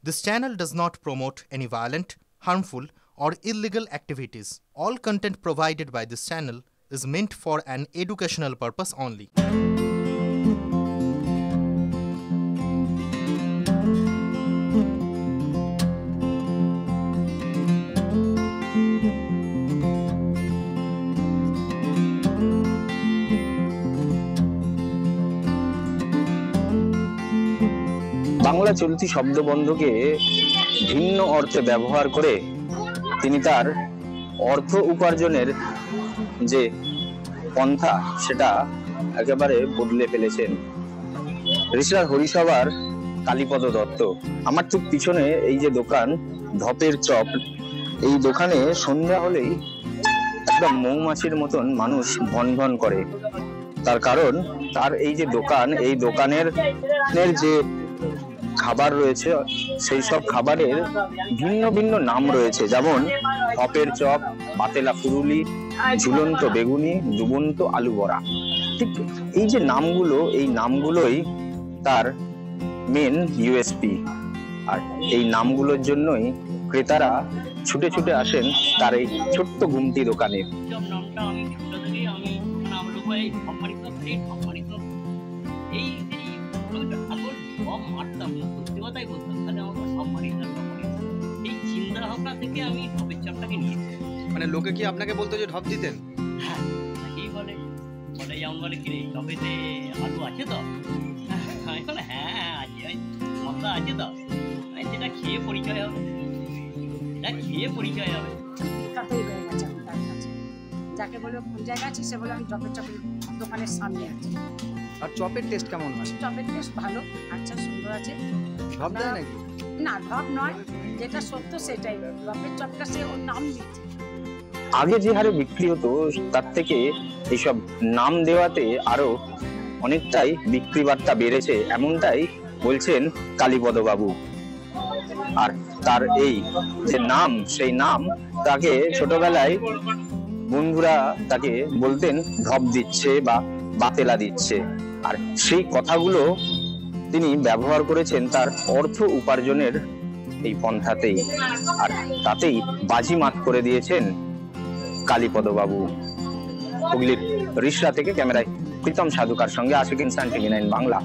This channel does not promote any violent, harmful, or illegal activities. All content provided by this channel is meant for an educational purpose only. Bangla চলতি শব্দবন্ধকে ভিন্ন অর্থে ব্যবহার করে তিনি তার অর্থ উপার্জনের যে পন্থা সেটা একেবারে বদলে ফেলেছেন। ঋষার হরিসভার কালীপদ দত্ত। আমার ঠিক পিছনে এই যে দোকান ঢপের চপ, এই দোকানে সন্ধ্যা হলেই একটা মৌমাছির মতন মানুষ ভন ভন করে। তার কারণ তার এই যে দোকান, এই দোকানের যে খাবার রয়েছে সেই সব খাবারের ভিন্ন ভিন্ন নাম রয়েছে, যেমন ঢপের চপ, পাতেলা ফুরুলি, ঝুলন্ত বেগুনি, ডুবন্ত আলু বড়া। ঠিক এই যে নামগুলো, এই নামগুলোই তার মেন ইউএসপি। আর এই নামগুলোর জন্যই ক্রেতারা ছুটে ছুটে আসেন তার এই ছোট্ট ঘুমটি দোকানে। মানে লোকে কি আপনাকে বলতো যে ঢপ দিতেন? হ্যাঁ, কি বলে বলে কি রে, ঢপেতে আলু আছে তো? আমি বলে হ্যাঁ আছে, মশলা আছে তো? যেটা খেয়ে পরিচয় হবে, এটা খেয়ে পরিচয় হবে। তাতেই হয়ে গেছে তার কাছে। যাকে বলবে কোন জায়গায় আছে, সে বলে আমি ঢপের দোকানের সামনে আছি। আর চপের টেস্ট কেমন হয়? চপের টেস্ট ভালো, আচ্ছা সুন্দর আছে। ঢপ দেয় নাকি? না, ঢপ নয়, যেটা সত্য সেটাই। ঢপের চপটা সে ওর নাম দিচ্ছে। আগে যে হারে বিক্রি হতো তার থেকে এইসব নাম দেওয়াতে আরো অনেকটাই বিক্রি বার্তা বেড়েছে, এমনটাই বলছেন কালীপদ বাবু। আর তার এই যে নাম, সেই নাম তাকে ছোটবেলায় বন্ধুরা তাকে বলতেন ঢপ দিচ্ছে বা বাতেলা দিচ্ছে। আর সেই কথাগুলো তিনি ব্যবহার করেছেন তার অর্থ উপার্জনের এই পন্থাতেই, আর তাতেই বাজিমাত করে দিয়েছেন কালীপদ বাবু। হুগলির রিষড়া থেকে ক্যামেরায় প্রীতম সাধুকার সঙ্গে আশিক ইনসান টিভি 9 বাংলা।